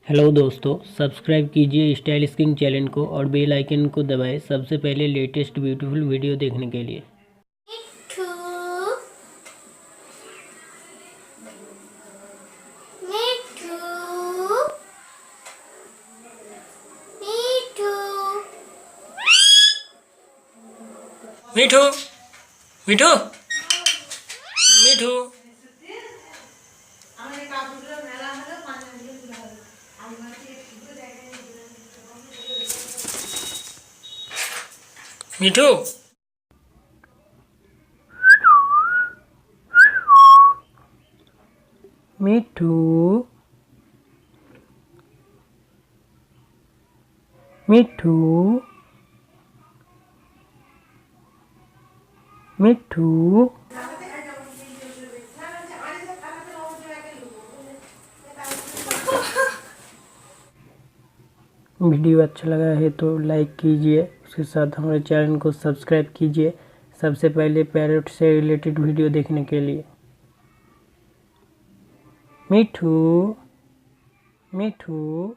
Hello दोस्तों, subscribe कीजिए स्टाइलस्किंग channel को और बेल आइकन को दबाएं सबसे पहले लेटेस्ट ब्यूटीफुल वीडियो देखने के लिए। मिठू मिठू मिठू मिठू मिठू मिठू मिठू। वीडियो अच्छा लगा है तो लाइक कीजिए, उसके साथ हमारे चैनल को सब्सक्राइब कीजिए सबसे पहले पैरट से रिलेटेड वीडियो देखने के लिए। मिठू मिठू।